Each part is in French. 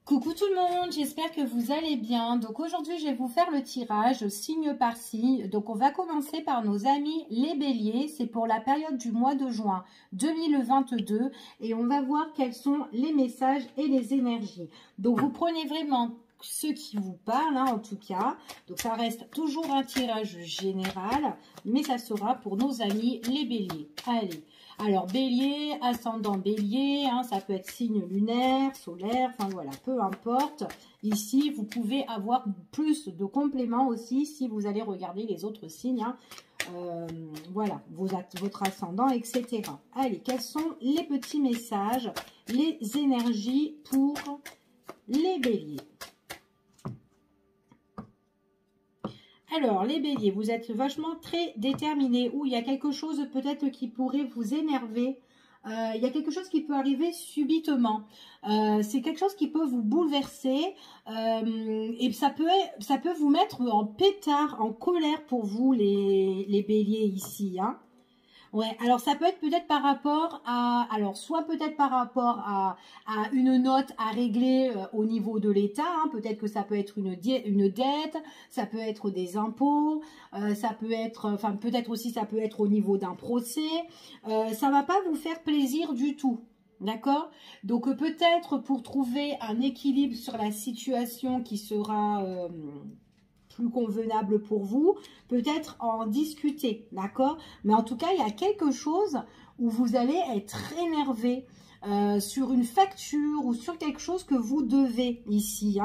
Coucou tout le monde, j'espère que vous allez bien. Donc aujourd'hui, je vais vous faire le tirage signe par signe. Donc on va commencer par nos amis les béliers. C'est pour la période du mois de juin 2022. Et on va voir quels sont les messages et les énergies. Donc vous prenez vraiment ce qui vous parle, en tout cas. Donc ça reste toujours un tirage général, mais ça sera pour nos amis les béliers. Allez. Alors, bélier, ascendant bélier, ça peut être signe lunaire, solaire, enfin voilà, peu importe. Ici, vous pouvez avoir plus de compléments aussi si vous allez regarder les autres signes. Voilà, votre ascendant, etc. Allez, quels sont les petits messages, les énergies pour les béliers? Alors, les béliers, vous êtes vachement très déterminés ou il y a quelque chose peut-être qui pourrait vous énerver. Il y a quelque chose qui peut arriver subitement. C'est quelque chose qui peut vous bouleverser et ça peut vous mettre en pétard, en colère pour vous, les béliers ici. Ouais, alors ça peut être peut-être par rapport à, soit peut-être par rapport à une note à régler au niveau de l'État, peut-être que ça peut être une dette, ça peut être des impôts, ça peut être, enfin peut-être aussi ça peut être au niveau d'un procès, ça va pas vous faire plaisir du tout. D'accord? Donc peut-être pour trouver un équilibre sur la situation qui sera plus convenable pour vous, peut-être en discuter, d'accord? Mais en tout cas, il y a quelque chose où vous allez être énervé sur une facture ou sur quelque chose que vous devez ici.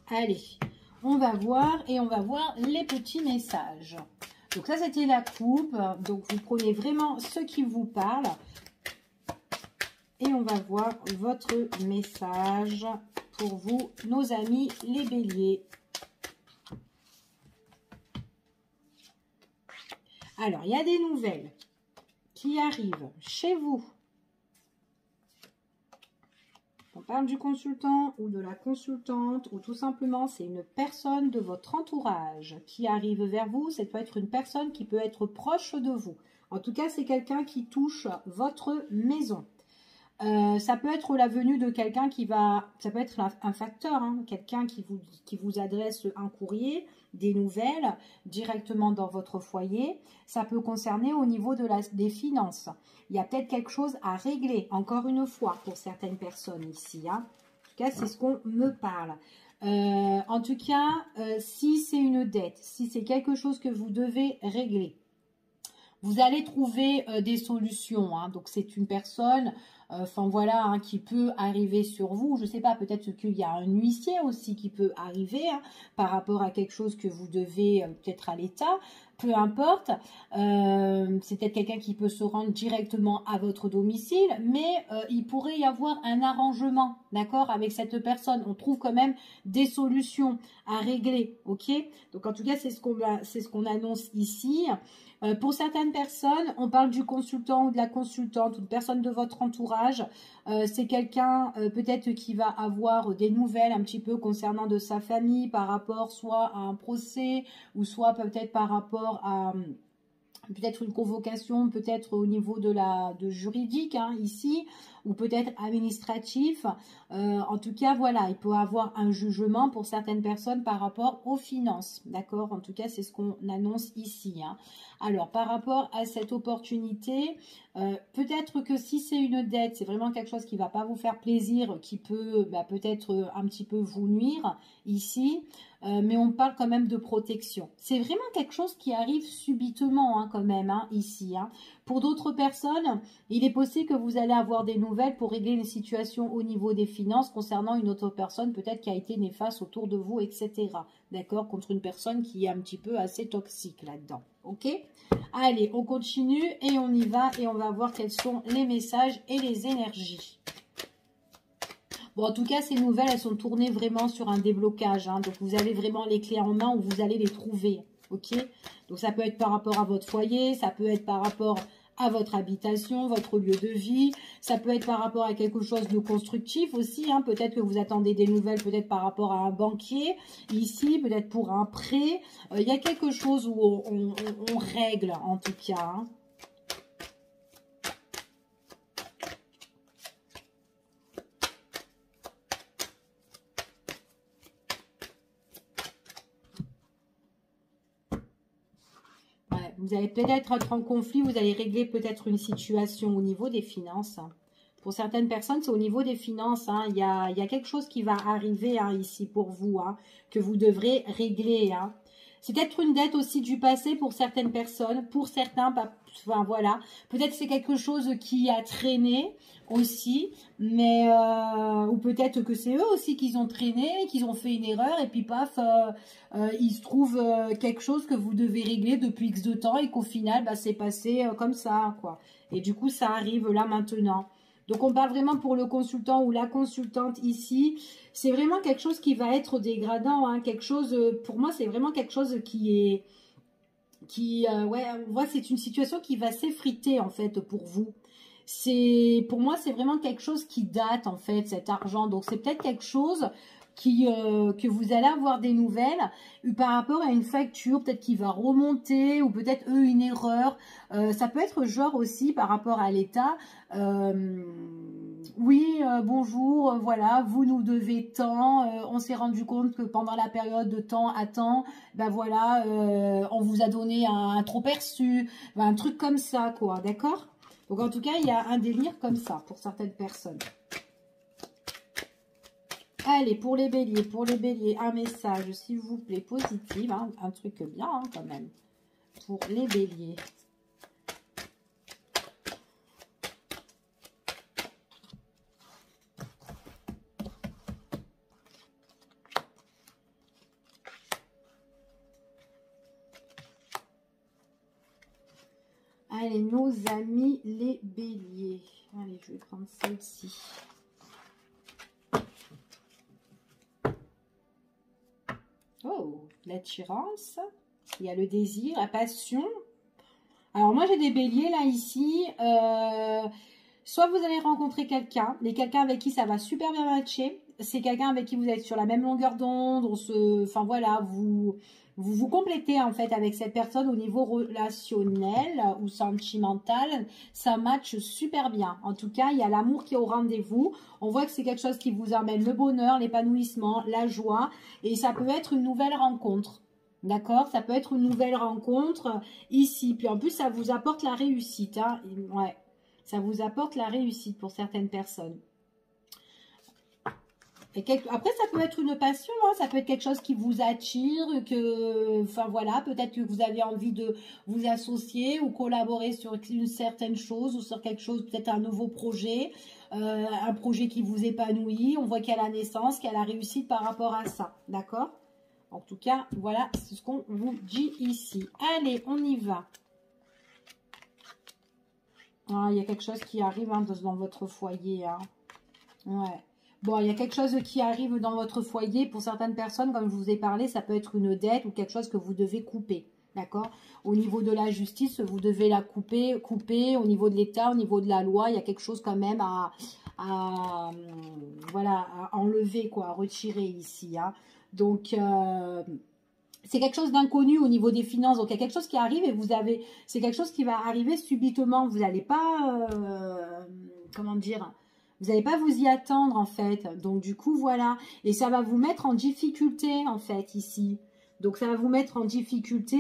Allez, on va voir et on va voir les petits messages. Donc ça, c'était la coupe. Donc vous prenez vraiment ce qui vous parle et on va voir votre message pour vous, nos amis les béliers. Alors, il y a des nouvelles qui arrivent chez vous. On parle du consultant ou de la consultante ou tout simplement, c'est une personne de votre entourage qui arrive vers vous. Ça peut être une personne qui peut être proche de vous. En tout cas, c'est quelqu'un qui touche votre maison. Ça peut être la venue de quelqu'un qui va... Ça peut être un facteur, quelqu'un qui vous adresse un courrier, des nouvelles directement dans votre foyer. Ça peut concerner au niveau des finances. Il y a peut-être quelque chose à régler, encore une fois, pour certaines personnes ici. En tout cas, c'est ce qu'on me parle. En tout cas, si c'est une dette, si c'est quelque chose que vous devez régler, vous allez trouver des solutions. Donc, c'est une personne... Enfin voilà, qui peut arriver sur vous. Je ne sais pas, peut-être qu'il y a un huissier aussi qui peut arriver par rapport à quelque chose que vous devez peut-être à l'État. Peu importe, c'est peut-être quelqu'un qui peut se rendre directement à votre domicile, mais il pourrait y avoir un arrangement, d'accord, avec cette personne. On trouve quand même des solutions à régler, ok? Donc en tout cas, c'est ce qu'on annonce ici. Pour certaines personnes, on parle du consultant ou de la consultante, ou de personne de votre entourage. C'est quelqu'un peut-être qui va avoir des nouvelles un petit peu concernant de sa famille par rapport soit à un procès ou soit peut-être par rapport à peut-être une convocation, peut-être au niveau de juridique ici, ou peut-être administratif. En tout cas, voilà, il peut y avoir un jugement pour certaines personnes par rapport aux finances. D'accord? En tout cas, c'est ce qu'on annonce ici. Alors, par rapport à cette opportunité, peut-être que si c'est une dette, c'est vraiment quelque chose qui ne va pas vous faire plaisir, qui peut peut-être un petit peu vous nuire ici. Mais on parle quand même de protection. C'est vraiment quelque chose qui arrive subitement quand même ici. Pour d'autres personnes, il est possible que vous allez avoir des nouvelles pour régler les situations au niveau des finances concernant une autre personne peut-être qui a été néfaste autour de vous, etc. D'accord? Contre une personne qui est un petit peu assez toxique là-dedans. Ok? Allez, on continue et on y va et on va voir quels sont les messages et les énergies. Bon, en tout cas, ces nouvelles, elles sont tournées vraiment sur un déblocage. Donc, vous avez vraiment les clés en main où vous allez les trouver. Ok? Donc, ça peut être par rapport à votre foyer. Ça peut être par rapport à votre habitation, votre lieu de vie. Ça peut être par rapport à quelque chose de constructif aussi. Peut-être que vous attendez des nouvelles, peut-être par rapport à un banquier. Ici, peut-être pour un prêt. Il y a quelque chose où on règle, en tout cas. vous allez peut-être être en conflit, vous allez régler peut-être une situation au niveau des finances. Pour certaines personnes, c'est au niveau des finances. Hein. Il y a quelque chose qui va arriver hein, ici pour vous, hein, que vous devrez régler. Hein. C'est peut-être une dette aussi du passé pour certaines personnes. Pour certains, pas, enfin voilà. Peut-être c'est quelque chose qui a traîné aussi. Mais ou peut-être que c'est eux aussi qui ont traîné, qu'ils ont fait une erreur. Et puis paf, il se trouve quelque chose que vous devez régler depuis X de temps. Et qu'au final, bah, c'est passé comme ça, quoi. Et du coup, ça arrive là maintenant. Donc, on parle vraiment pour le consultant ou la consultante ici. C'est vraiment quelque chose qui va être dégradant. Hein, quelque chose, pour moi, c'est vraiment quelque chose qui est... ouais, on voit c'est une situation qui va s'effriter, en fait, pour vous. Pour moi, c'est vraiment quelque chose qui date, en fait, cet argent. Donc, c'est peut-être quelque chose que vous allez avoir des nouvelles par rapport à une facture, peut-être qui va remonter, ou peut-être eux une erreur. Ça peut être genre aussi par rapport à l'État. Oui, bonjour, voilà, vous nous devez tant. On s'est rendu compte que pendant la période de temps à temps, ben voilà, on vous a donné un trop perçu, ben, un truc comme ça, quoi, d'accord? Donc en tout cas, il y a un délire comme ça pour certaines personnes. Allez, pour les béliers, un message, s'il vous plaît, positif, hein, un truc bien hein, quand même, pour les béliers. Allez, nos amis les béliers. Allez, je vais prendre celle-ci. Oh, l'attirance, il y a le désir, la passion. Alors moi j'ai des béliers là ici, soit vous allez rencontrer quelqu'un, mais quelqu'un avec qui ça va super bien matcher, c'est quelqu'un avec qui vous êtes sur la même longueur d'onde, enfin voilà, vous complétez en fait avec cette personne au niveau relationnel ou sentimental, ça matche super bien. En tout cas, il y a l'amour qui est au rendez-vous. On voit que c'est quelque chose qui vous amène le bonheur, l'épanouissement, la joie. Et ça peut être une nouvelle rencontre. D'accord? Ça peut être une nouvelle rencontre ici. Puis en plus, ça vous apporte la réussite. Hein. Ouais, ça vous apporte la réussite pour certaines personnes. Après, ça peut être une passion, hein, ça peut être quelque chose qui vous attire, enfin voilà, peut-être que vous avez envie de vous associer ou collaborer sur une certaine chose ou sur quelque chose, peut-être un nouveau projet, un projet qui vous épanouit. On voit qu'il y a la naissance, qu'il y a la réussite par rapport à ça, d'accord? En tout cas, voilà, c'est ce qu'on vous dit ici. Allez, on y va. Ah, il y a quelque chose qui arrive hein, dans votre foyer. Hein. Ouais. Bon, il y a quelque chose qui arrive dans votre foyer. Pour certaines personnes, comme je vous ai parlé, ça peut être une dette ou quelque chose que vous devez couper. D'accord? Au niveau de la justice, vous devez la couper. Au niveau de l'État, au niveau de la loi, il y a quelque chose quand même voilà, à enlever, quoi, à retirer ici. Hein. Donc, c'est quelque chose d'inconnu au niveau des finances. Donc, il y a quelque chose qui arrive et c'est quelque chose qui va arriver subitement. Vous n'allez pas, comment dire, vous n'allez pas vous y attendre, en fait. Donc, du coup, voilà. Et ça va vous mettre en difficulté, en fait, ici. Donc, ça va vous mettre en difficulté.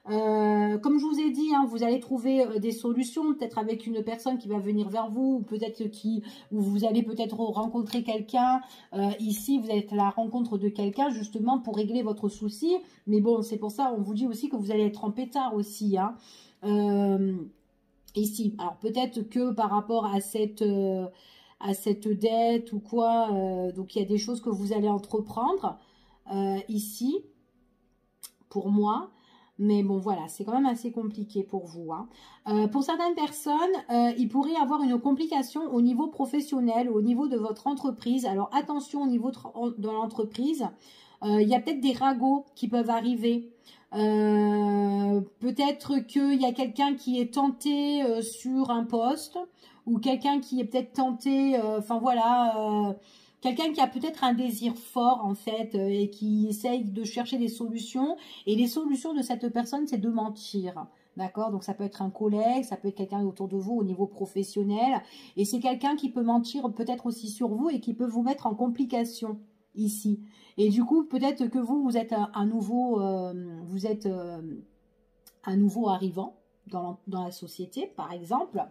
Comme je vous ai dit, hein, vous allez trouver des solutions, peut-être avec une personne qui va venir vers vous, ou peut-être ou vous allez peut-être rencontrer quelqu'un. Ici, vous êtes à la rencontre de quelqu'un, justement, pour régler votre souci. Mais bon, c'est pour ça, on vous dit aussi que vous allez être en pétard aussi, hein. Ici, alors peut-être que par rapport à cette dette ou quoi, donc il y a des choses que vous allez entreprendre ici, pour moi. Mais bon, voilà, c'est quand même assez compliqué pour vous. Hein. Pour certaines personnes, il pourrait y avoir une complication au niveau professionnel, au niveau de votre entreprise. Alors, attention au niveau de l'entreprise. Il y a peut-être des ragots qui peuvent arriver. Peut-être qu'il y a quelqu'un qui est tenté sur un poste ou quelqu'un qui est peut-être tenté, enfin voilà... quelqu'un qui a peut-être un désir fort, en fait, et qui essaye de chercher des solutions. Et les solutions de cette personne, c'est de mentir. D'accord? Donc, ça peut être un collègue, ça peut être quelqu'un autour de vous au niveau professionnel. Et c'est quelqu'un qui peut mentir peut-être aussi sur vous et qui peut vous mettre en complication ici. Et du coup, peut-être que vous êtes à nouveau... vous êtes... un nouveau arrivant dans la société, par exemple.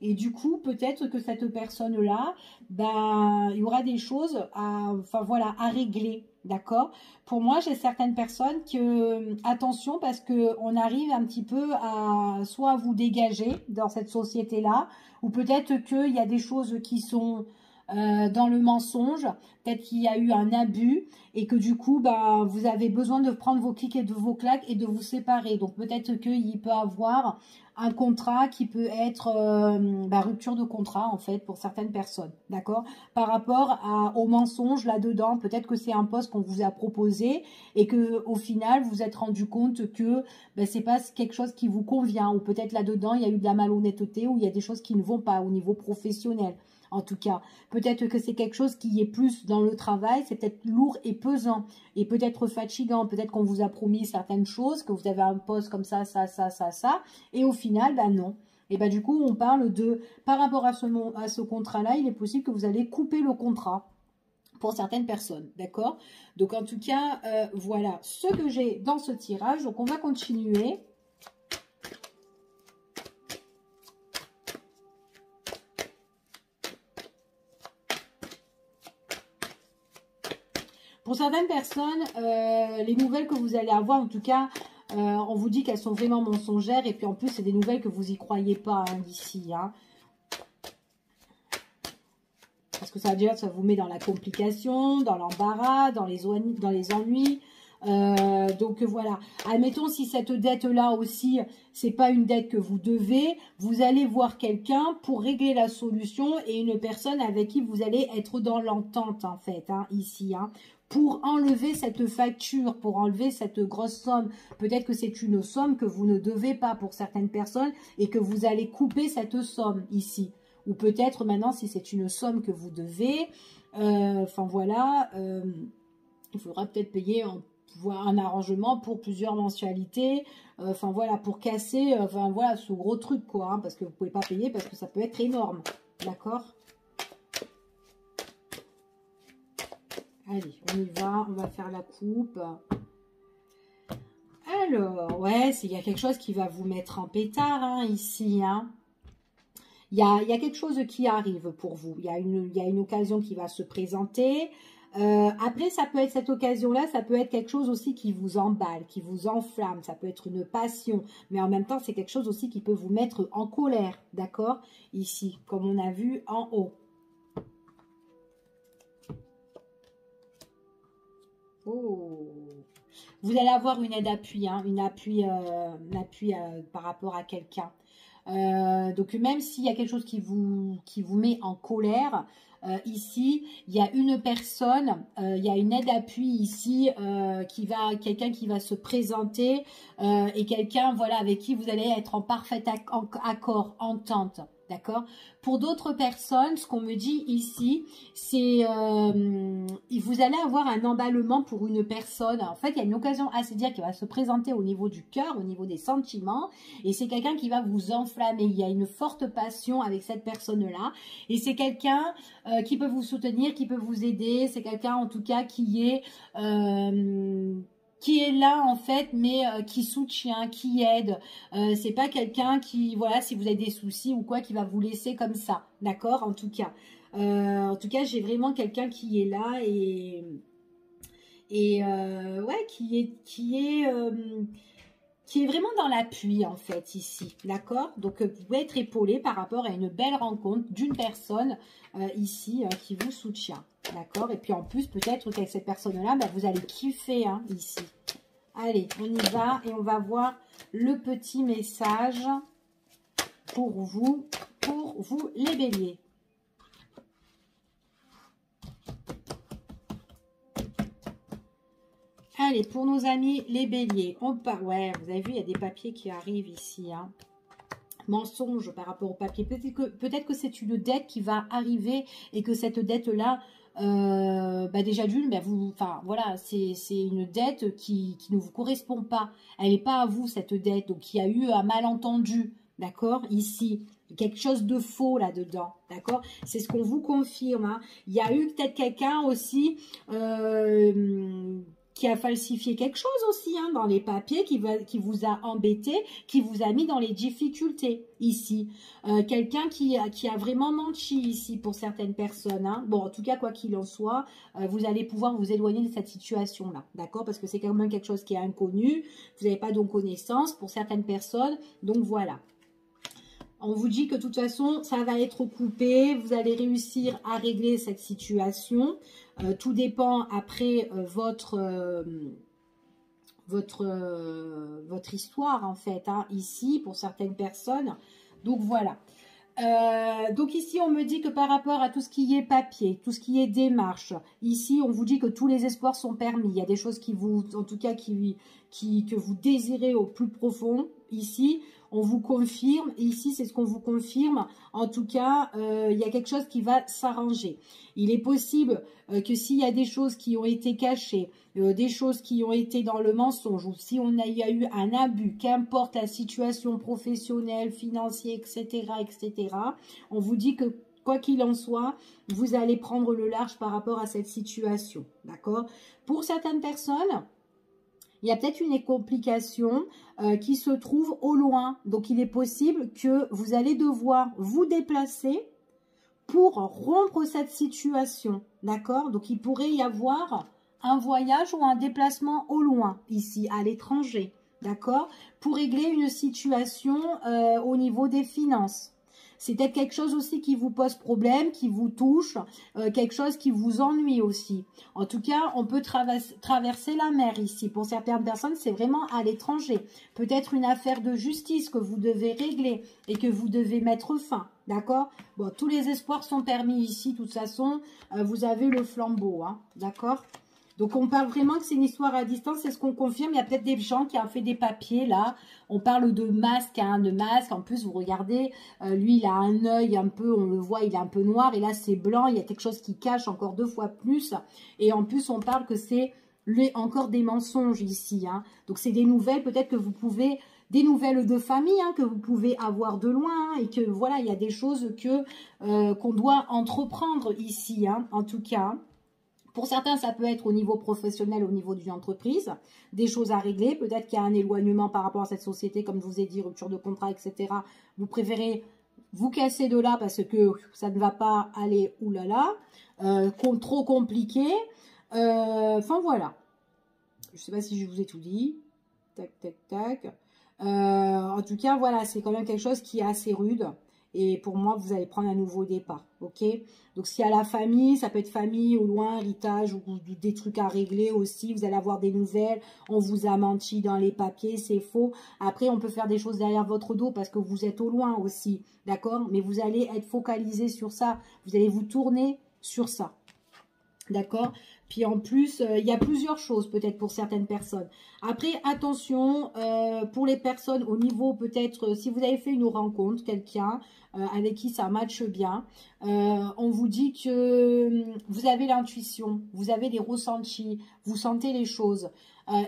Et du coup, peut-être que cette personne-là, ben, il y aura des choses à régler, d'accord? Pour moi, j'ai certaines personnes que, attention, parce que on arrive un petit peu soit à vous dégager dans cette société-là, ou peut-être qu'il y a des choses qui sont dans le mensonge, peut-être qu'il y a eu un abus, et que du coup, ben, vous avez besoin de prendre vos clics et de vos claques et de vous séparer. Donc peut-être qu'il peut avoir un contrat qui peut être rupture de contrat en fait pour certaines personnes, d'accord? Par rapport au mensonge là-dedans, peut-être que c'est un poste qu'on vous a proposé et que au final vous vous êtes rendu compte que c'est pas quelque chose qui vous convient, ou peut-être là-dedans il y a eu de la malhonnêteté, ou il y a des choses qui ne vont pas au niveau professionnel. En tout cas, peut-être que c'est quelque chose qui est plus dans le travail, c'est peut-être lourd et pesant, et peut-être fatigant, peut-être qu'on vous a promis certaines choses, que vous avez un poste comme ça, et au final, ben non. Et ben du coup, on parle de, par rapport à ce contrat-là, il est possible que vous allez couper le contrat pour certaines personnes, d'accord? Donc en tout cas, voilà ce que j'ai dans ce tirage. Donc on va continuer. Pour certaines personnes, les nouvelles que vous allez avoir, en tout cas, on vous dit qu'elles sont vraiment mensongères. Et puis en plus, c'est des nouvelles que vous n'y croyez pas ici. Hein. Parce que ça vous met dans la complication, dans l'embarras, dans les ennuis. Donc voilà, admettons si cette dette-là aussi, c'est pas une dette que vous devez, vous allez voir quelqu'un pour régler la solution, et une personne avec qui vous allez être dans l'entente en fait, hein, ici, hein, pour enlever cette facture, pour enlever cette grosse somme. Peut-être que c'est une somme que vous ne devez pas pour certaines personnes et que vous allez couper cette somme ici. Ou peut-être maintenant si c'est une somme que vous devez, voilà, il faudra peut-être payer un arrangement pour plusieurs mensualités, voilà, pour casser, voilà, ce gros truc, quoi, hein, parce que vous ne pouvez pas payer, parce que ça peut être énorme, d'accord? Allez, on y va, on va faire la coupe. Alors, ouais, il y a quelque chose qui va vous mettre en pétard, hein, ici, hein. Il y a quelque chose qui arrive pour vous, il y a une occasion qui va se présenter. Après, ça peut être cette occasion-là, ça peut être quelque chose aussi qui vous emballe, qui vous enflamme, ça peut être une passion, mais en même temps, c'est quelque chose aussi qui peut vous mettre en colère, d'accord? Ici, comme on a vu en haut. Oh. Vous allez avoir une aide appui, hein, un appui par rapport à quelqu'un. Donc même s'il y a quelque chose qui vous met en colère, ici, il y a une personne, il y a une aide appui ici, quelqu'un qui va se présenter, et quelqu'un, voilà, avec qui vous allez être en parfait accord, entente. D'accord? Pour d'autres personnes, ce qu'on me dit ici, c'est vous allez avoir un emballement pour une personne. En fait, il y a une occasion à se dire qui va se présenter au niveau du cœur, au niveau des sentiments. Et c'est quelqu'un qui va vous enflammer. Il y a une forte passion avec cette personne-là. Et c'est quelqu'un qui peut vous soutenir, qui peut vous aider. C'est quelqu'un, en tout cas, qui est là en fait, mais qui soutient, qui aide. C'est pas quelqu'un qui, voilà, si vous avez des soucis ou quoi, qui va vous laisser comme ça, d'accord? En tout cas, j'ai vraiment quelqu'un qui est là ouais, qui est vraiment dans l'appui en fait ici, d'accord? Donc vous pouvez être épaulé par rapport à une belle rencontre d'une personne ici qui vous soutient, d'accord? Et puis en plus peut-être qu'avec cette personne-là, vous allez kiffer hein, ici. Allez, on y va et on va voir le petit message pour vous les béliers. Allez, pour nos amis les béliers, on part. Ouais, vous avez vu, il y a des papiers qui arrivent ici. Hein. Mensonge par rapport au papier. Peut-être que c'est une dette qui va arriver et que cette dette-là, déjà d'une, voilà, c'est une dette qui ne vous correspond pas. Elle n'est pas à vous, cette dette. Donc, il y a eu un malentendu, d'accord, ici. Quelque chose de faux là-dedans, d'accord? C'est ce qu'on vous confirme. Hein. Il y a eu peut-être quelqu'un aussi qui a falsifié quelque chose aussi hein, dans les papiers, qui vous a embêté, qui vous a mis dans les difficultés ici. Quelqu'un qui a vraiment menti ici pour certaines personnes. Hein. Bon, en tout cas, quoi qu'il en soit, vous allez pouvoir vous éloigner de cette situation-là, d'accord? Parce que c'est quand même quelque chose qui est inconnu, vous n'avez pas donc connaissance pour certaines personnes, donc voilà. On vous dit que de toute façon, ça va être coupé. Vous allez réussir à régler cette situation. Tout dépend après votre histoire, en fait, hein, ici, pour certaines personnes. Donc, voilà. Donc ici, on me dit que par rapport à tout ce qui est papier, tout ce qui est démarche, ici, on vous dit que tous les espoirs sont permis. Il y a des choses qui vous, en tout cas, que vous désirez au plus profond. Ici, on vous confirme. Et ici, c'est ce qu'on vous confirme. En tout cas, il y a quelque chose qui va s'arranger. Il est possible que s'il y a des choses qui ont été cachées, des choses qui ont été dans le mensonge, ou si il y a eu un abus, qu'importe la situation professionnelle, financière, etc., etc., on vous dit que quoi qu'il en soit, vous allez prendre le large par rapport à cette situation, d'accord? Pour certaines personnes, il y a peut-être une complication qui se trouve au loin. Donc, il est possible que vous allez devoir vous déplacer pour rompre cette situation, d'accord? Donc, il pourrait y avoir un voyage ou un déplacement au loin, ici, à l'étranger, d'accord? Pour régler une situation au niveau des finances. C'est peut-être quelque chose aussi qui vous pose problème, qui vous touche, quelque chose qui vous ennuie aussi. En tout cas, on peut traverser la mer ici. Pour certaines personnes, c'est vraiment à l'étranger. Peut-être une affaire de justice que vous devez régler et que vous devez mettre fin. D'accord? Bon, tous les espoirs sont permis ici. De toute façon, vous avez le flambeau. Hein, d'accord? Donc, on parle vraiment que c'est une histoire à distance, c'est ce qu'on confirme. Il y a peut-être des gens qui ont fait des papiers, là. On parle de masque, hein, de masque. En plus, vous regardez, lui, il a un œil un peu, on le voit, il est un peu noir. Et là, c'est blanc. Il y a quelque chose qui cache encore 2 fois plus. Et en plus, on parle que c'est encore des mensonges ici. Hein. Donc, c'est des nouvelles, peut-être que vous pouvez... Des nouvelles de famille hein, que vous pouvez avoir de loin. Hein, et que, voilà, il y a des choses qu'on doit entreprendre ici, hein, en tout cas. Pour certains, ça peut être au niveau professionnel, au niveau d'une entreprise, des choses à régler. Peut-être qu'il y a un éloignement par rapport à cette société, comme je vous ai dit, rupture de contrat, etc. Vous préférez vous casser de là parce que ça ne va pas aller oulala, trop compliqué. Enfin, voilà. Je ne sais pas si je vous ai tout dit. Tac, tac, tac. En tout cas, voilà, c'est quand même quelque chose qui est assez rude. Et pour moi, vous allez prendre un nouveau départ, ok? Donc, s'il y a la famille, ça peut être famille au loin, héritage ou des trucs à régler aussi. Vous allez avoir des nouvelles. On vous a menti dans les papiers, c'est faux. Après, on peut faire des choses derrière votre dos parce que vous êtes au loin aussi, d'accord? Mais vous allez être focalisé sur ça. Vous allez vous tourner sur ça, d'accord? Puis en plus, il y a plusieurs choses peut-être pour certaines personnes. Après, attention, pour les personnes au niveau peut-être, si vous avez fait une rencontre, quelqu'un avec qui ça matche bien, on vous dit que vous avez l'intuition, vous avez des ressentis, vous sentez les choses.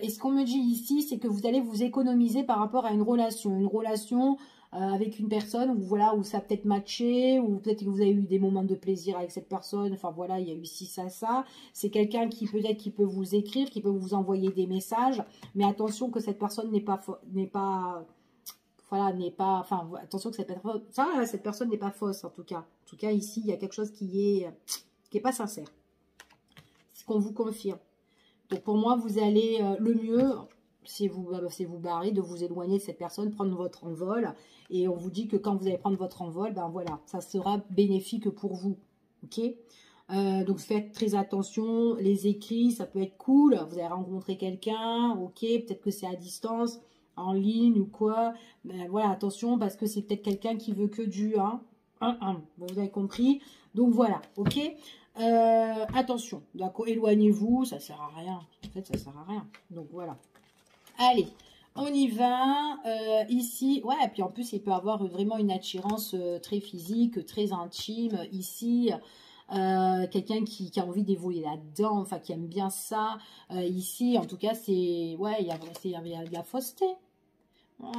Et ce qu'on me dit ici, c'est que vous allez vous économiser par rapport à une relation. Une relation avec une personne où, voilà, où ça a peut-être matché, ou peut-être que vous avez eu des moments de plaisir avec cette personne. Enfin, voilà, il y a eu ci, ça. C'est quelqu'un qui peut-être qui peut vous écrire, qui peut vous envoyer des messages. Mais attention que cette personne enfin, attention que cette personne n'est pas fausse, en tout cas. En tout cas, ici, il y a quelque chose qui est pas sincère. C'est ce qu'on vous confirme. Donc, pour moi, vous allez le mieux... Si vous barrez, de vous éloigner de cette personne, prendre votre envol. Et on vous dit que quand vous allez prendre votre envol, ben voilà, ça sera bénéfique pour vous. Ok? Donc faites très attention. Les écrits, ça peut être cool. Vous allez rencontrer quelqu'un, ok? Peut-être que c'est à distance, en ligne ou quoi. Ben voilà, attention, parce que c'est peut-être quelqu'un qui veut que du 1. Bon, vous avez compris. Donc voilà, ok? Attention, d'accord, éloignez-vous, ça sert à rien. En fait, ça sert à rien. Donc voilà. Allez, on y va. Ici, ouais, et puis en plus, il peut avoir vraiment une attirance très physique, très intime. Ici, quelqu'un qui a envie d'évoluer là-dedans, enfin, qui aime bien ça. Ici, en tout cas, c'est... Ouais, il y a de la fausseté. Ouais,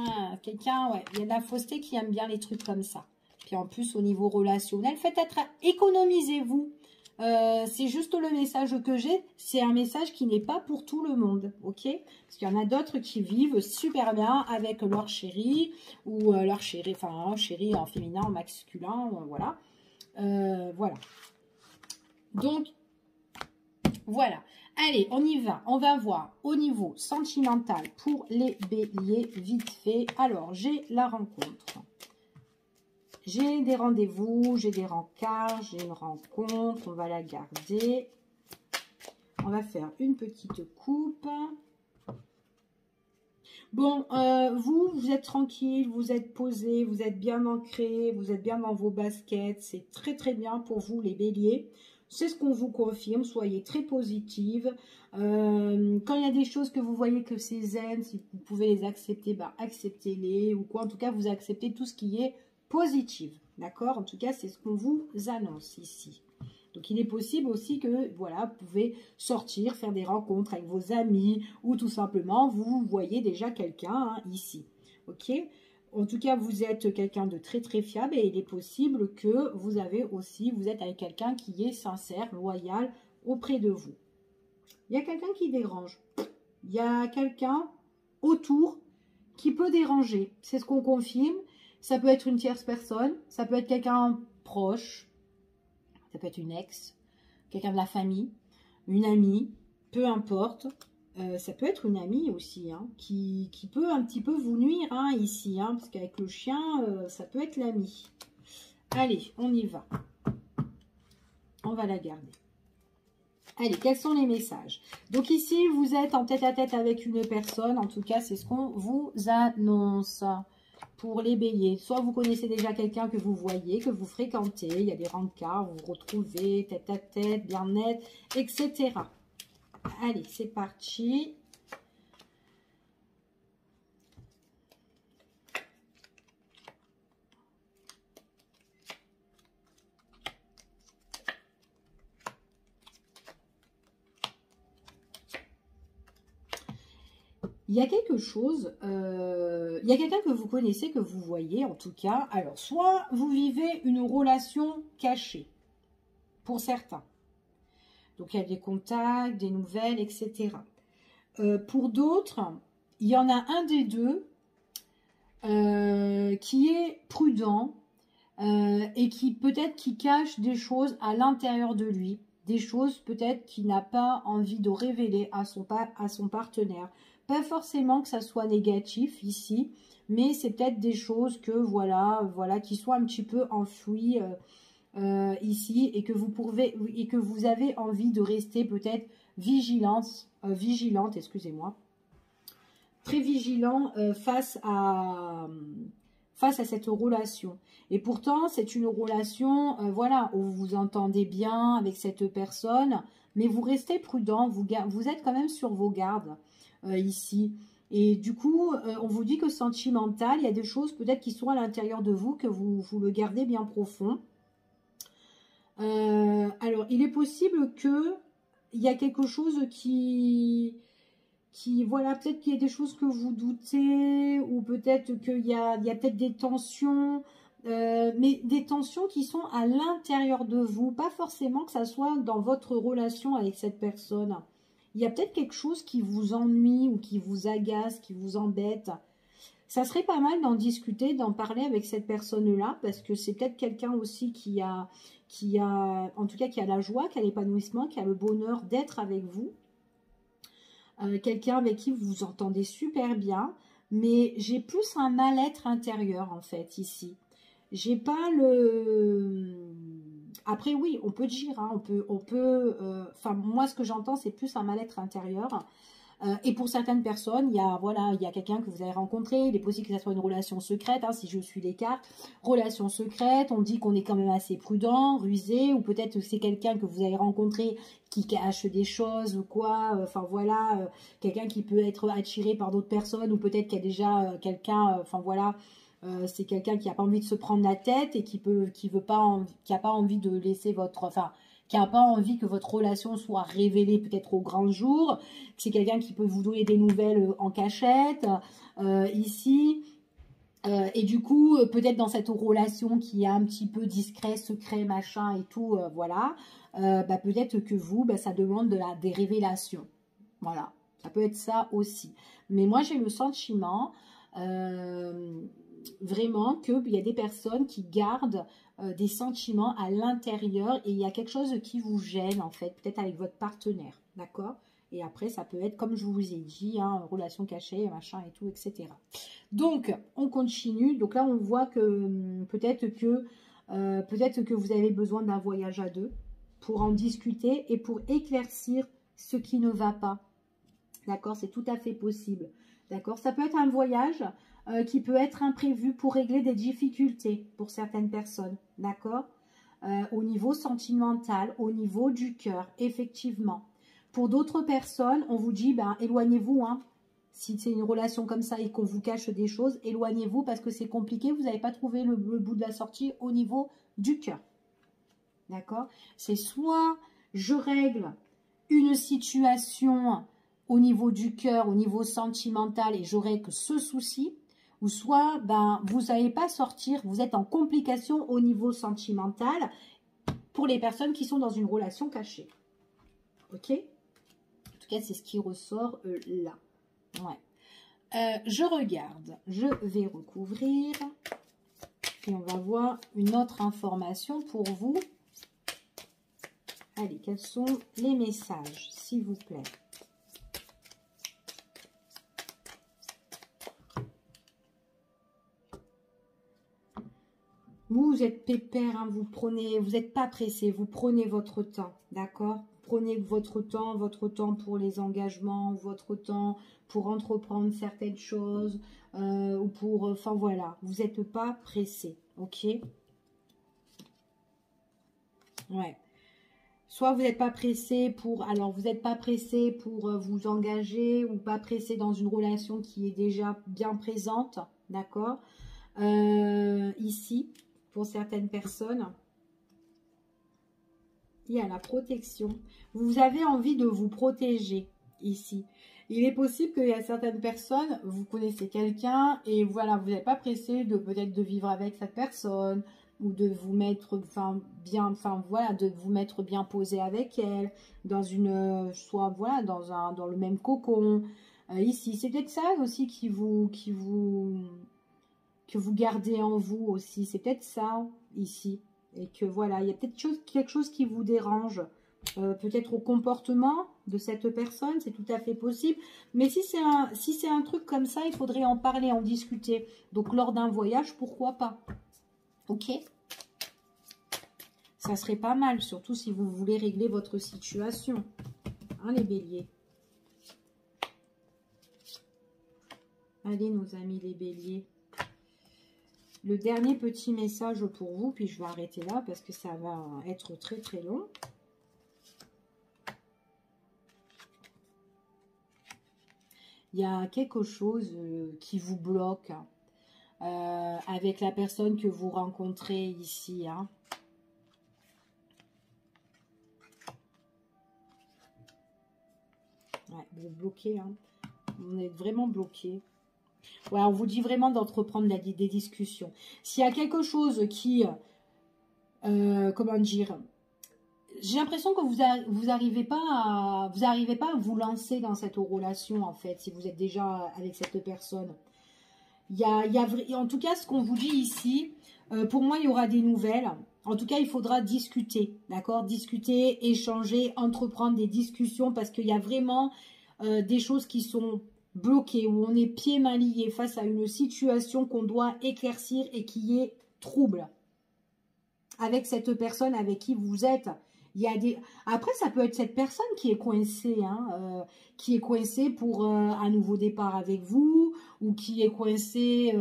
quelqu'un, ouais, il y a de la fausseté qui aime bien les trucs comme ça. Puis en plus, au niveau relationnel, économisez-vous. c'est juste le message que j'ai. C'est un message qui n'est pas pour tout le monde, ok? Parce qu'il y en a d'autres qui vivent super bien avec leur chéri ou leur chéri, enfin chéri en féminin, en masculin, voilà. Voilà. Donc, voilà. Allez, on y va. On va voir au niveau sentimental pour les béliers, vite fait. Alors, j'ai la rencontre. J'ai des rendez-vous, j'ai des rencarts, j'ai une rencontre. On va la garder. On va faire une petite coupe. Bon, vous êtes tranquille, vous êtes posé, vous êtes bien ancré, vous êtes bien dans vos baskets. C'est très très bien pour vous les béliers. C'est ce qu'on vous confirme, soyez très positive. Quand il y a des choses que vous voyez que c'est zen, si vous pouvez les accepter, bah, acceptez-les. Ou quoi, en tout cas, vous acceptez tout ce qui est positif. D'accord? En tout cas, c'est ce qu'on vous annonce ici. Donc, il est possible aussi que, voilà, vous pouvez sortir, faire des rencontres avec vos amis ou tout simplement, vous voyez déjà quelqu'un hein, ici. Ok? En tout cas, vous êtes quelqu'un de très très fiable et il est possible que vous êtes avec quelqu'un qui est sincère, loyal auprès de vous. Il y a quelqu'un qui dérange. Il y a quelqu'un autour qui peut déranger. C'est ce qu'on confirme. Ça peut être une tierce personne, ça peut être quelqu'un proche, ça peut être une ex, quelqu'un de la famille, une amie, peu importe. Ça peut être une amie aussi, hein, qui peut un petit peu vous nuire hein, ici, hein, parce qu'avec le chien, ça peut être l'ami. Allez, on y va. On va la garder. Allez, quels sont les messages? Donc ici, vous êtes en tête-à-tête avec une personne, en tout cas, c'est ce qu'on vous annonce pour les béliers. Soit vous connaissez déjà quelqu'un que vous voyez, que vous fréquentez, il y a des rencarts, vous vous retrouvez tête-à-tête, bien net, etc. Allez, c'est parti. Il y a quelque chose, il y a quelqu'un que vous connaissez, que vous voyez en tout cas. Alors, soit vous vivez une relation cachée, pour certains. Donc, il y a des contacts, des nouvelles, etc. Pour d'autres, il y en a un des deux qui est prudent et qui peut-être qui cache des choses à l'intérieur de lui, des choses peut-être qu'il n'a pas envie de révéler à son partenaire. Pas forcément que ça soit négatif ici, mais c'est peut-être des choses que voilà, qui sont un petit peu enfouies ici et que vous avez envie de rester peut-être vigilante, excusez-moi, très vigilant face à cette relation. Et pourtant, c'est une relation, voilà, où vous vous entendez bien avec cette personne, mais vous restez prudent, vous êtes quand même sur vos gardes ici. Et du coup, on vous dit que sentimental, il y a des choses peut-être qui sont à l'intérieur de vous, que vous le gardez bien profond. Alors, il est possible que il y a quelque chose qui voilà, peut-être qu'il y a des choses que vous doutez, ou peut-être qu'il y a peut-être des tensions, mais des tensions qui sont à l'intérieur de vous, pas forcément que ça soit dans votre relation avec cette personne. Il y a peut-être quelque chose qui vous ennuie, ou qui vous agace, qui vous embête. Ça serait pas mal d'en discuter, d'en parler avec cette personne-là, parce que c'est peut-être quelqu'un aussi qui a, en tout cas, qui a la joie, qui a l'épanouissement, qui a le bonheur d'être avec vous. Quelqu'un avec qui vous vous entendez super bien, mais j'ai plus un mal-être intérieur en fait ici. J'ai pas le... Après oui, on peut dire, hein, enfin moi ce que j'entends c'est plus un mal-être intérieur. Et pour certaines personnes, il y a quelqu'un que vous avez rencontré, il est possible que ça soit une relation secrète, hein, si je suis les cartes, relation secrète, on dit qu'on est quand même assez prudent, rusé, ou peut-être que c'est quelqu'un que vous avez rencontré qui cache des choses ou quoi, enfin voilà, quelqu'un qui peut être attiré par d'autres personnes, ou peut-être qu'il y a déjà quelqu'un, enfin voilà, c'est quelqu'un qui n'a pas envie de se prendre la tête et qui n'a pas envie de laisser qui n'a pas envie que votre relation soit révélée peut-être au grand jour. C'est quelqu'un qui peut vous donner des nouvelles en cachette, ici. Et du coup, peut-être dans cette relation qui est un petit peu discret, secret, machin et tout, voilà, bah, peut-être que vous, bah, ça demande des révélations. Voilà, ça peut être ça aussi. Mais moi, j'ai le sentiment vraiment qu'il y a des personnes qui gardent des sentiments à l'intérieur et il y a quelque chose qui vous gêne, en fait, peut-être avec votre partenaire, d'accord? Et après, ça peut être, comme je vous ai dit, hein, relation cachée, machin et tout, etc. Donc, on continue. Donc là, on voit que peut-être que vous avez besoin d'un voyage à deux pour en discuter et pour éclaircir ce qui ne va pas. D'accord? C'est tout à fait possible. D'accord? Ça peut être un voyage qui peut être imprévu pour régler des difficultés pour certaines personnes. D'accord? Au niveau sentimental, au niveau du cœur, effectivement. Pour d'autres personnes, on vous dit, ben, éloignez-vous, hein. Si c'est une relation comme ça et qu'on vous cache des choses, éloignez-vous parce que c'est compliqué, vous n'avez pas trouvé le bout de la sortie au niveau du cœur. D'accord? C'est soit je règle une situation au niveau du cœur, au niveau sentimental et je règle ce souci, ou soit ben, vous ne savez pas sortir, vous êtes en complication au niveau sentimental pour les personnes qui sont dans une relation cachée. Ok? En tout cas, c'est ce qui ressort là. Ouais. Je regarde, je vais recouvrir et on va voir une autre information pour vous. Allez, quels sont les messages, s'il vous plaît? Vous êtes pépère, hein, vous n'êtes pas pressé, vous prenez votre temps, d'accord? Prenez votre temps pour les engagements, votre temps pour entreprendre certaines choses, ou pour, enfin voilà, vous n'êtes pas pressé, ok? Ouais. Soit vous n'êtes pas pressé pour, alors vous n'êtes pas pressé pour vous engager ou pas pressé dans une relation qui est déjà bien présente, d'accord? Ici, pour certaines personnes, il y a la protection. Vous avez envie de vous protéger ici. Il est possible qu'il y a certaines personnes, vous connaissez quelqu'un et voilà, vous n'êtes pas pressé de peut-être de vivre avec cette personne ou de vous mettre voilà, de vous mettre bien posé avec elle dans une soit voilà dans le même cocon. Ici, c'est peut-être ça aussi que vous gardez en vous aussi. C'est peut-être ça ici. Et que voilà, il y a peut-être quelque chose qui vous dérange. Peut-être au comportement de cette personne, c'est tout à fait possible. Mais si c'est un truc comme ça, il faudrait en parler, en discuter. Donc lors d'un voyage, pourquoi pas? Ok? Ça serait pas mal, surtout si vous voulez régler votre situation. Hein, les béliers? Allez, nos amis les béliers. Le dernier petit message pour vous, puis je vais arrêter là parce que ça va être très très long. Il y a quelque chose qui vous bloque avec la personne que vous rencontrez ici. Hein. Ouais, vous êtes bloqué. Hein. Vous êtes vraiment bloqué. Ouais, on vous dit vraiment d'entreprendre des discussions. S'il y a quelque chose qui, comment dire, j'ai l'impression que vous n'arrivez pas à vous lancer dans cette relation en fait, si vous êtes déjà avec cette personne. En tout cas, ce qu'on vous dit ici, pour moi, il y aura des nouvelles. En tout cas, il faudra discuter, d'accord? Discuter, échanger, entreprendre des discussions parce qu'il y a vraiment des choses qui sont bloquées, où on est pieds mains liés face à une situation qu'on doit éclaircir et qui est trouble. Avec cette personne avec qui vous êtes. Il y a des... Après, ça peut être cette personne qui est coincée, hein, qui est coincée pour un nouveau départ avec vous, ou qui est coincée,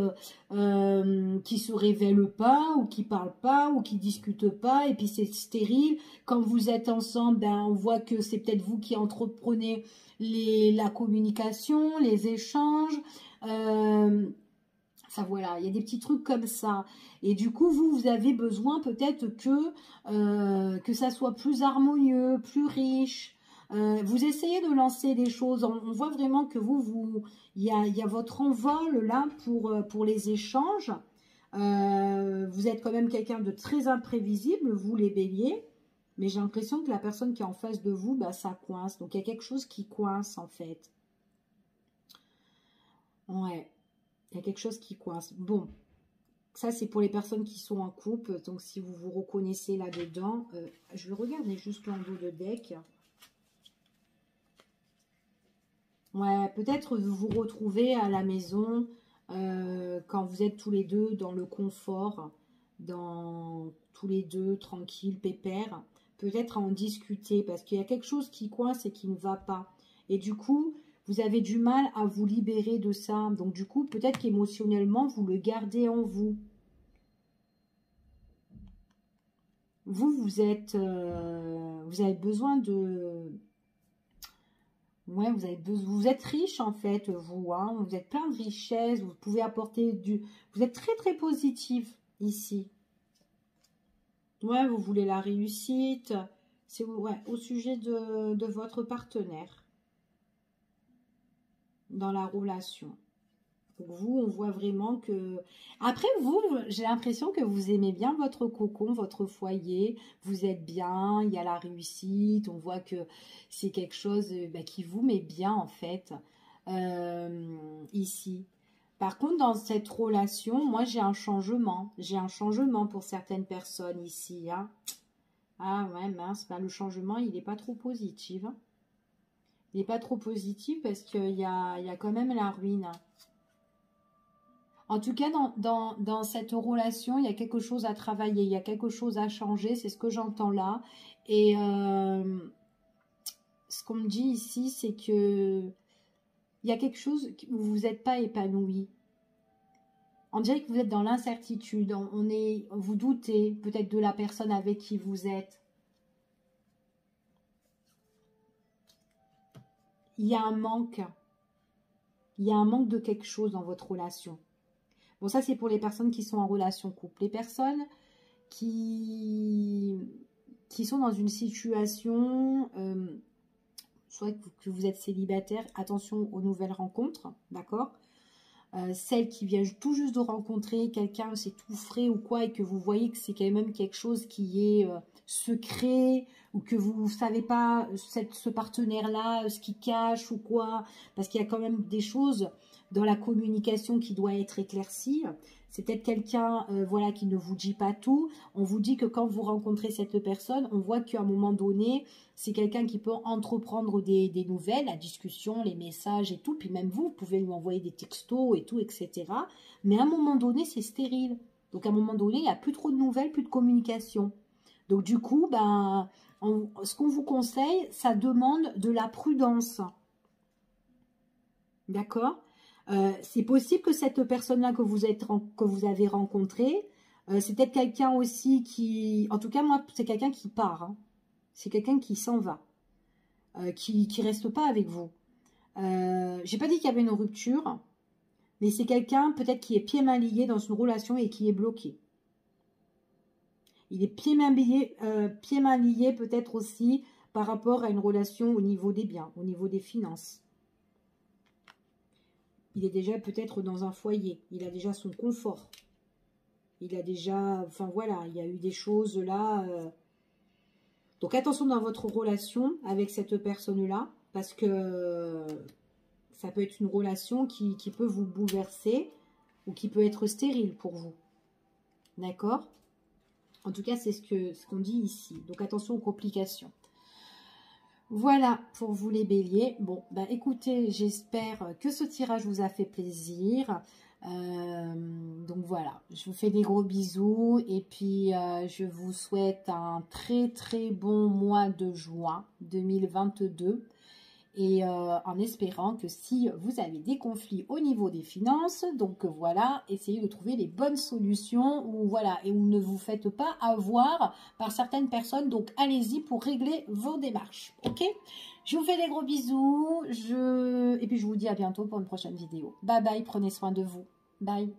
qui se révèle pas, ou qui parle pas, ou qui discute pas, et puis c'est stérile. Quand vous êtes ensemble, ben, on voit que c'est peut-être vous qui entreprenez la communication, les échanges. Ça, voilà, il y a des petits trucs comme ça. Et du coup, vous avez besoin peut-être que ça soit plus harmonieux, plus riche, Vous essayez de lancer des choses. On voit vraiment que il y a votre envol là pour les échanges. Vous êtes quand même quelqu'un de très imprévisible, vous les béliers. Mais j'ai l'impression que la personne qui est en face de vous, bah, ça coince. Donc, il y a quelque chose qui coince, en fait. Ouais. Il y a quelque chose qui coince. Bon. Ça, c'est pour les personnes qui sont en couple. Donc, si vous vous reconnaissez là-dedans, je vais regarder juste l'endos de deck. Ouais, peut-être vous vous retrouvez à la maison quand vous êtes tous les deux dans le confort, tous les deux tranquilles, pépères. Peut-être à en discuter parce qu'il y a quelque chose qui coince et qui ne va pas. Et du coup, vous avez du mal à vous libérer de ça. Donc du coup, peut-être qu'émotionnellement, vous le gardez en vous. Vous avez besoin de... Ouais, vous êtes riche en fait, vous. Hein, vous êtes plein de richesses, vous pouvez apporter du... Vous êtes très très positif ici. Ouais, vous voulez la réussite. C'est ouais, au sujet de votre partenaire dans la relation. Donc vous, on voit vraiment que... Après, vous, j'ai l'impression que vous aimez bien votre cocon, votre foyer. Vous êtes bien, il y a la réussite. On voit que c'est quelque chose bah, qui vous met bien, en fait, ici. Par contre, dans cette relation, moi, j'ai un changement. J'ai un changement pour certaines personnes ici. Hein. Ah ouais, mince, bah, le changement, il n'est pas trop positif. Hein. Il n'est pas trop positif parce qu'il y a quand même la ruine. En tout cas, dans cette relation, il y a quelque chose à travailler, il y a quelque chose à changer, c'est ce que j'entends là. Et ce qu'on me dit ici, c'est que il y a quelque chose où vous n'êtes pas épanoui. On dirait que vous êtes dans l'incertitude, vous doutez peut-être de la personne avec qui vous êtes. Il y a un manque. Il y a un manque de quelque chose dans votre relation. Bon, ça, c'est pour les personnes qui sont en relation couple. Les personnes qui sont dans une situation, soit que vous êtes célibataire, attention aux nouvelles rencontres, d'accord ? Celles qui viennent tout juste de rencontrer quelqu'un, c'est tout frais ou quoi, et que vous voyez que c'est quand même quelque chose qui est secret, ou que vous ne savez pas ce partenaire-là, ce qu'il cache ou quoi, parce qu'il y a quand même des choses dans la communication qui doit être éclaircie. C'est peut-être quelqu'un voilà, qui ne vous dit pas tout. On vous dit que quand vous rencontrez cette personne, on voit qu'à un moment donné, c'est quelqu'un qui peut entreprendre des nouvelles, la discussion, les messages et tout. Puis même vous pouvez lui envoyer des textos et tout, etc. Mais à un moment donné, c'est stérile. Donc à un moment donné, il n'y a plus trop de nouvelles, plus de communication. Donc du coup, ben, ce qu'on vous conseille, ça demande de la prudence. D'accord ? C'est possible que cette personne-là que vous avez rencontrée, c'est peut-être quelqu'un aussi qui... En tout cas, moi, c'est quelqu'un qui part. Hein. C'est quelqu'un qui s'en va. Qui reste pas avec vous. J'ai pas dit qu'il y avait une rupture, mais c'est quelqu'un peut-être qui est pieds-mains liés dans une relation et qui est bloqué. Il est pieds-mains liés peut-être aussi par rapport à une relation au niveau des biens, au niveau des finances. Il est déjà peut-être dans un foyer. Il a déjà son confort. Il a déjà... Enfin voilà, il y a eu des choses là. Donc attention dans votre relation avec cette personne-là. Parce que ça peut être une relation qui peut vous bouleverser. Ou qui peut être stérile pour vous. D'accord ? En tout cas, c'est ce qu'on dit ici. Donc attention aux complications. Voilà pour vous les béliers. Bon, bah écoutez, j'espère que ce tirage vous a fait plaisir. Donc voilà, je vous fais des gros bisous et puis je vous souhaite un très très bon mois de juin 2022. Et en espérant que si vous avez des conflits au niveau des finances, donc voilà, essayez de trouver les bonnes solutions ou voilà, et ne vous faites pas avoir par certaines personnes. Donc allez-y pour régler vos démarches. Ok? Je vous fais des gros bisous. Et puis je vous dis à bientôt pour une prochaine vidéo. Bye bye, prenez soin de vous. Bye.